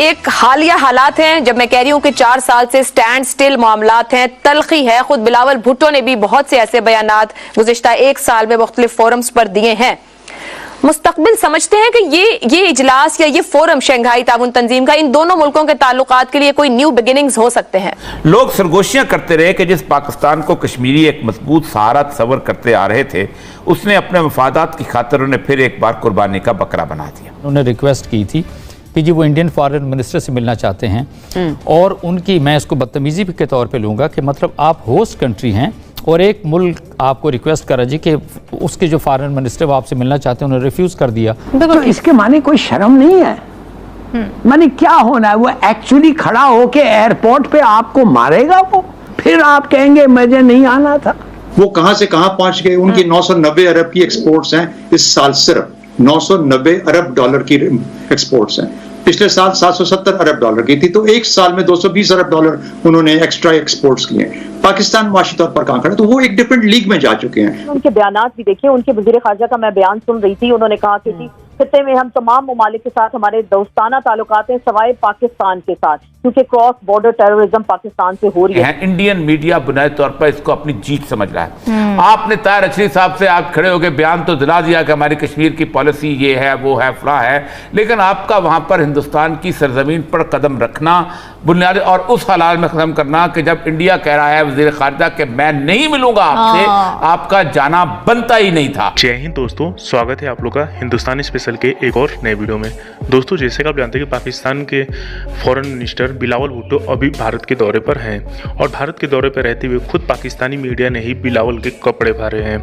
एक हालिया हालात हैं, जब मैं कह रही हूं कि 4 साल से स्टैंड स्टिल मामलात हैं, तलखी है। खुद बिलावल भुट्टो ने भी बहुत से ऐसे बयानात गुज़िश्ता 1 साल में मुख्तलिफ फोरम्स पर दिए हैं। मुस्तकबिल समझते हैं कि ये इजलास या ये फोरम शंघाई ताउन तंजीम का इन दोनों मुल्कों के ताल्लुकात के लिए कोई न्यू बिगिनिंग्स हो सकते हैं। लोग सरगोशियां करते रहे कि जिस पाकिस्तान को कश्मीरी एक मजबूत सहारा तस्वर करते आ रहे थे, उसने अपने मफादात की खातिर उन्हें फिर एक बार कुर्बानी का बकरा बना दिया। उन्होंने रिक्वेस्ट की थी कि जी वो इंडियन फॉरेन मिनिस्टर से मिलना चाहते हैं और उनकी, मैं इसको बदतमीजी के तौर पे लूँगा कि मतलब आप होस्ट कंट्री हैं और एक मुल्क आपको रिक्वेस्ट करा जी कि उसके जो फॉरेन मिनिस्टर वो आपसे मिलना चाहते हैं, उन्होंने रिफ्यूज़ कर दिया। तो इसके माने कोई शर्म नहीं है। माने क्या होना है, वो एक्चुअली खड़ा होके एयरपोर्ट पे आपको मारेगा वो, फिर आप कहेंगे मुझे नहीं आना था। वो कहां से कहां पहुंच गए। उनकी 990 अरब की एक्सपोर्ट्स हैं इस साल, सिर्फ 990 अरब डॉलर की एक्सपोर्ट्स हैं। पिछले साल 770 अरब डॉलर की थी, तो एक साल में 220 अरब डॉलर उन्होंने एक्स्ट्रा एक्सपोर्ट्स किए। पाकिस्तान माशी तौर पर कहां खड़ा, तो वो एक डिफरेंट लीग में जा चुके हैं। उनके बयानात भी देखिए, उनके वजीर खारजा का मैं बयान सुन रही थी, उन्होंने कहा कि जी खित्ते में हम तमाम ममालिक के साथ हमारे दोस्ताना ताल्लुकात हैं सवाए पाकिस्तान के साथ, क्योंकि क्रॉस बॉर्डर टेररिज्म पाकिस्तान से हो रही है। इंडियन मीडिया बुनियादी तौर पर इसको अपनी जीत समझ रहा है। आपने ताहिर अशरफ साहब से आप खड़े होकर बयान तो दिला दिया कि हमारी कश्मीर की पॉलिसी ये है, वो है, फला है, लेकिन आपका वहां पर हिंदुस्तान की सरजमीन पर कदम रखना बुनियादी और उस हालात में खत्म करना कि जब इंडिया कह रहा है वजीर खारजा कि मैं नहीं मिलूंगा आपसे, आपका जाना बनता ही नहीं था। जय हिंद दोस्तों, स्वागत है आप लोग का हिंदुस्तानी स्पेशल के एक और नए वीडियो में। दोस्तों, जैसे कि आप जानते हैं कि पाकिस्तान के फॉरेन मिनिस्टर बिलावल भुट्टो अभी भारत के दौरे पर हैं और भारत के दौरे पर रहते हुए खुद पाकिस्तानी मीडिया ने ही बिलावल के कपड़े फाड़े हैं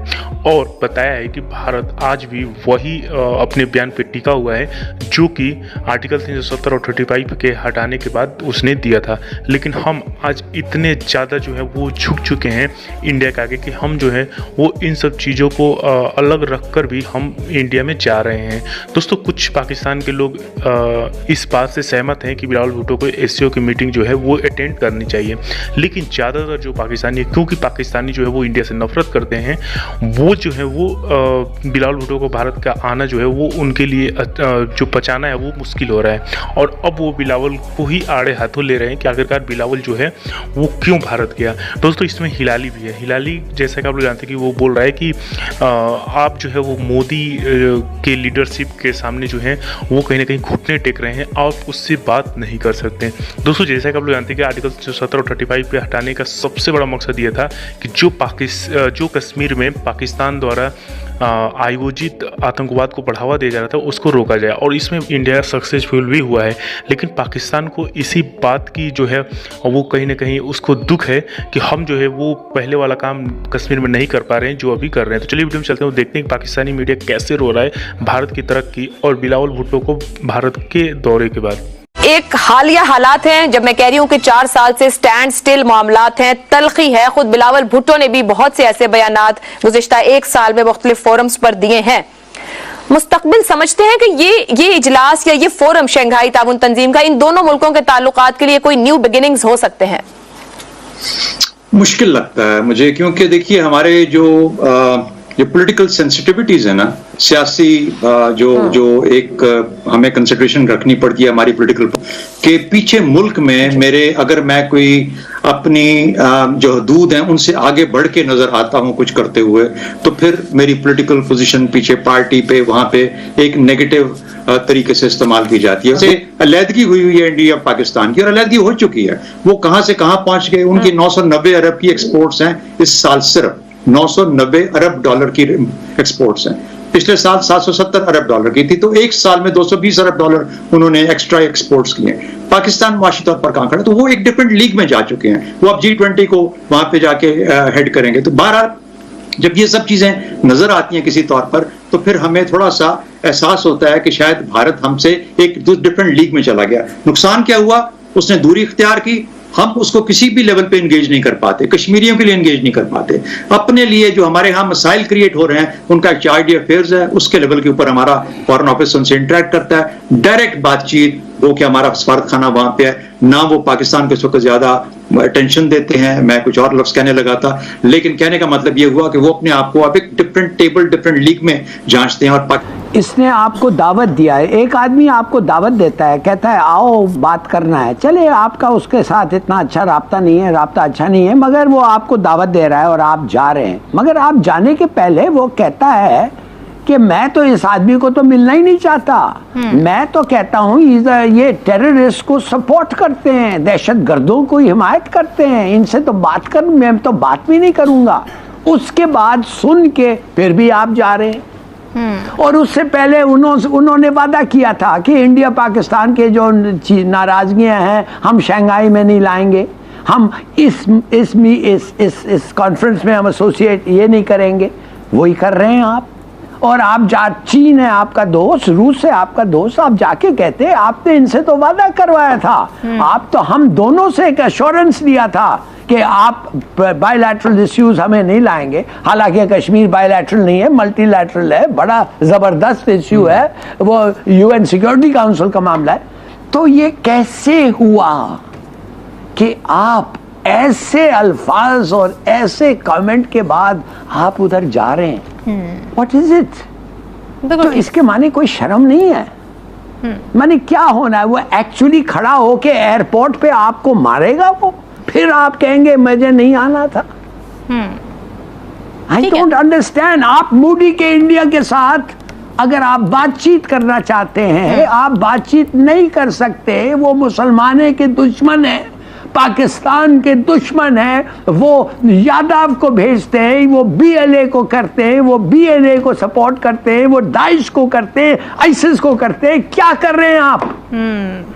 और बताया है कि भारत आज भी वही अपने बयान पर टिका हुआ है जो कि आर्टिकल 370 और 35 के हटाने के बाद उसने दिया था। लेकिन हम आज इतने ज़्यादा जो है वो झुक चुके हैं इंडिया के आगे कि हम जो है वो इन सब चीज़ों को अलग रख कर भी हम इंडिया में जा रहे हैं। दोस्तों, कुछ पाकिस्तान के लोग इस बात से सहमत हैं कि बिलावल भुट्टो को एससीओ की मीटिंग जो है वो अटेंड करनी चाहिए, लेकिन ज़्यादातर जो पाकिस्तानी, क्योंकि पाकिस्तानी जो है वो इंडिया से नफरत करते हैं, वो जो है वो बिलावल भुट्टो को भारत का आना जो है वो उनके लिए जो पचाना है वो मुश्किल हो रहा है और अब वो बिलावल को ही आड़े हाथों ले रहे हैं कि आखिरकार बिलावल जो है वो क्यों भारत गया। दोस्तों, इसमें हिलाली भी है। हिलाली, जैसा कि आप लोग जानते हैं कि वो बोल रहा है कि आप जो है वो मोदी के लीडरशिप के सामने जो है वो कहीं ना कहीं घुटने टेक रहे हैं, आप उससे बात नहीं कर सकते। दोस्तों, जैसा कि आप लोग जानते हैं कि आर्टिकल 17 और 35 पे हटाने का सबसे बड़ा मकसद ये था कि जो कश्मीर में पाकिस्तान द्वारा आयोजित आतंकवाद को बढ़ावा दिया जा रहा था उसको रोका जाए और इसमें इंडिया सक्सेसफुल भी हुआ है। लेकिन पाकिस्तान को इसी बात की जो है वो कहीं ना कहीं उसको दुख है कि हम जो है वो पहले वाला काम कश्मीर में नहीं कर पा रहे हैं जो अभी कर रहे हैं। तो चलिए वीडियो में चलते हैं, देखते हैं कि पाकिस्तानी मीडिया कैसे रो रहा है भारत की तरक्की और बिलावल भुट्टो को भारत के दौरे के बाद। एक हालिया हालात हैं, जब मैं कह रही हूं कि 4 साल से स्टैंड स्टिल मामलात हैं, तलखी है। खुद बिलावल भुट्टो ने भी बहुत से ऐसे बयानात गुज़िश्ता 1 साल में मुख्तलिफ फोरम्स पर दिए हैं। मुस्तकबिल समझते हैं कि ये इजलास या ये फोरम शंघाई ताउन तंजीम का इन दोनों मुल्कों के ताल्लुकात के लिए कोई न्यू बिगिनिंग्स हो सकते हैं। मुश्किल लगता है मुझे, क्योंकि देखिए हमारे जो पॉलिटिकल सेंसिटिविटीज है ना, सियासी जो एक हमें कंसिडरेशन रखनी पड़ती है हमारी पॉलिटिकल के पीछे मुल्क में मेरे, अगर मैं कोई अपनी जो हदूद हैं उनसे आगे बढ़ के नजर आता हूं कुछ करते हुए, तो फिर मेरी पॉलिटिकल पोजीशन पीछे पार्टी पे वहां पे एक नेगेटिव तरीके से इस्तेमाल की जाती है। जैसे अलहदगी हुई है इंडिया पाकिस्तान की, और अलहदगी हो चुकी है। वो कहां से कहां पहुंच गए। उनकी 990 अरब की एक्सपोर्ट्स हैं इस साल, सिर्फ 990 अरब डॉलर की एक्सपोर्ट्स हैं। पिछले साल 770 अरब डॉलर की थी, तो एक साल में 220 अरब डॉलर उन्होंने एक्स्ट्रा एक्सपोर्ट्स किए। पाकिस्तान माशी तौर पर कहां खड़ा, तो वो एक डिफरेंट लीग में जा चुके हैं। वो अब G20 को वहां पे जाके हेड करेंगे। तो बहरहाल जब ये सब चीजें नजर आती हैं किसी तौर पर, तो फिर हमें थोड़ा सा एहसास होता है कि शायद भारत हमसे एक डिफरेंट लीग में चला गया। नुकसान क्या हुआ, उसने दूरी इख्तियार की, हम उसको किसी भी लेवल पे एंगेज नहीं कर पाते, कश्मीरियों के लिए एंगेज नहीं कर पाते। अपने लिए जो हमारे यहाँ मसाइल क्रिएट हो रहे हैं, उनका एक चार्ट अफेयर्स है, उसके लेवल के ऊपर हमारा फॉरेन ऑफिस उनसे इंटरेक्ट करता है। डायरेक्ट बातचीत वो कि हमारा सफारत खाना वहां पे है, ना वो पाकिस्तान को इस वक्त ज्यादा अटेंशन देते हैं। मैं कुछ और लफ्ज कहने लगा था, लेकिन कहने का मतलब ये हुआ कि वो अपने आप को अब एक डिफरेंट टेबल, डिफरेंट लीग में जांचते हैं। और इसने आपको दावत दिया है, एक आदमी आपको दावत देता है, कहता है आओ बात करना है, चले आपका उसके साथ इतना अच्छा राब्ता नहीं है, राब्ता अच्छा नहीं है, मगर वो आपको दावत दे रहा है और आप जा रहे हैं। मगर आप जाने के पहले वो कहता है कि मैं तो इस आदमी को तो मिलना ही नहीं चाहता, मैं तो कहता हूँ ये टेररिस्ट को सपोर्ट करते हैं, दहशत गर्दों को हिमायत करते हैं, इनसे तो बात कर, मैं तो बात भी नहीं करूंगा। उसके बाद सुन के फिर भी आप जा रहे हैं। और उससे पहले उन्होंने वादा किया था कि इंडिया पाकिस्तान के जो नाराजगियां हैं हम शंघाई में नहीं लाएंगे, हम इस कॉन्फ्रेंस में हम एसोसिएट ये नहीं करेंगे, वही कर रहे हैं आप। और आप चीन है आपका दोस्त, रूस है आपका दोस्त, आप जाके कहते हैं आपने इनसे तो वादा करवाया था, आप तो हम दोनों से एक एश्योरेंस लिया था कि आप बायलैटरल इश्यूज हमें नहीं लाएंगे। हालांकि कश्मीर बायलैटरल नहीं है, मल्टीलैटरल है, बड़ा जबरदस्त इश्यू है, वो यूएन सिक्योरिटी काउंसिल का मामला है। तो ये कैसे हुआ कि आप ऐसे अल्फाज और ऐसे कमेंट के बाद आप उधर जा रहे हैं? What is it? तो इसके माने कोई शर्म नहीं है? माने क्या होना है? वो एक्चुअली खड़ा होके एयरपोर्ट पे आपको मारेगा वो, फिर आप कहेंगे मुझे नहीं आना था। I don't understand. आप मोदी के इंडिया के साथ अगर आप बातचीत करना चाहते हैं, आप बातचीत नहीं कर सकते। वो मुसलमाने के दुश्मन है, पाकिस्तान के दुश्मन है, वो यादव को भेजते हैं, वो बीएलए को करते हैं, वो बीएनए को सपोर्ट करते हैं, वो दाइश को करते हैं, आईसिस को करते हैं। क्या कर रहे हैं आप?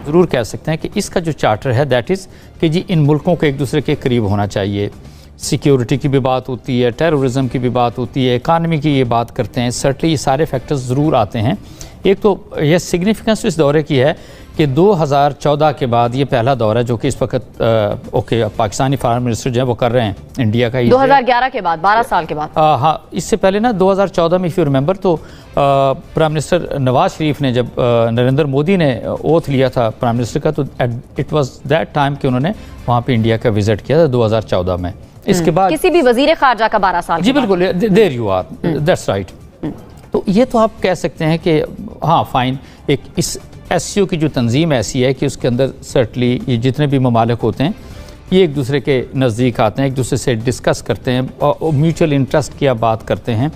ज़रूर कह सकते हैं कि इसका जो चार्टर है दैट इज़ कि जी इन मुल्कों के एक दूसरे के करीब होना चाहिए। सिक्योरिटी की भी बात होती है, टेररिज्म की भी बात होती है, इकानमी की ये बात करते हैं। सर्टली ये सारे फैक्टर्स ज़रूर आते हैं। एक तो यह सिग्निफिकेंस इस दौरे की है कि 2014 के बाद ये पहला दौर है जो कि इस वक्त पाकिस्तानी फॉरेन मिनिस्टर जो है वो कर रहे हैं इंडिया का। 2011 के बाद, 12 साल के बाद। हाँ, इससे पहले ना 2014 में इफ़ यू रिमेंबर तो प्राइम मिनिस्टर नवाज शरीफ ने जब नरेंद्र मोदी ने ओथ लिया था प्राइम मिनिस्टर का, तो इट वाज दैट टाइम कि उन्होंने वहाँ पे इंडिया का विजिट किया था 2014 में। इसके बाद किसी भी वजीर खारजा का 12 साल। जी बिल्कुल, there you are, that's right. तो ये तो आप कह सकते हैं कि हाँ फाइन, एक इस एससीओ की जो तंजीम ऐसी है कि उसके अंदर सर्टली ये जितने भी ममालिक होते हैं ये एक दूसरे के नज़दीक आते हैं, एक दूसरे से डिस्कस करते हैं और म्यूचुअल इंटरेस्ट की आप बात करते हैं।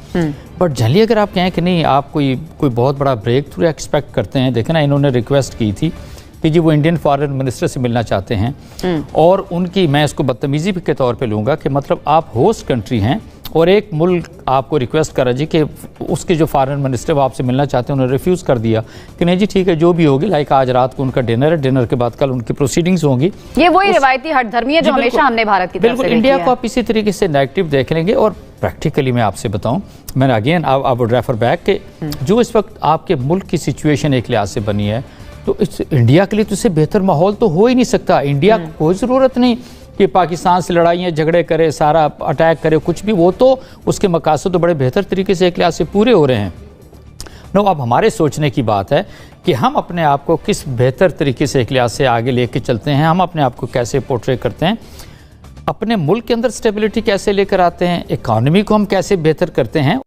बट जनरली अगर आप कहें कि नहीं आप कोई बहुत बड़ा ब्रेक थ्रू एक्सपेक्ट करते हैं, देखें ना इन्होंने रिक्वेस्ट की थी कि जी वो इंडियन फॉरेन मिनिस्टर से मिलना चाहते हैं और उनकी, मैं इसको बदतमीज़ी के तौर पे लूँगा कि मतलब आप होस्ट कंट्री हैं और एक मुल्क आपको रिक्वेस्ट करा जी कि उसके जो फॉरेन मिनिस्टर वो आपसे मिलना चाहते हैं, उन्होंने रिफ्यूज़ कर दिया कि नहीं जी ठीक है जो भी होगी, लाइक आज रात को उनका डिनर है, डिनर के बाद कल उनकी प्रोसीडिंग्स होंगी। ये वही रिवायती हटधर्मी है जो हमेशा हमने भारत की तरफ से देखी है। इंडिया को आप इसी तरीके से नेगेटिव देख लेंगे। और प्रैक्टिकली मैं आपसे बताऊं, मैंने again I would refer back कि जो इस वक्त आपके मुल्क की सिचुएशन एक लिहाज से बनी है, तो इस इंडिया के लिए तो इससे बेहतर माहौल तो हो ही नहीं सकता। इंडिया को कोई ज़रूरत नहीं कि पाकिस्तान से लड़ाइयाँ झगड़े करे, सारा अटैक करे, कुछ भी, वो तो उसके मकासद तो बड़े बेहतर तरीके से एक लिहाज से पूरे हो रहे हैं। नो, अब हमारे सोचने की बात है कि हम अपने आप को किस बेहतर तरीके से एक लिहाज से आगे लेके चलते हैं, हम अपने आप को कैसे पोर्ट्रे करते हैं, अपने मुल्क के अंदर स्टेबिलिटी कैसे लेकर आते हैं, इकॉनमी को हम कैसे बेहतर करते हैं।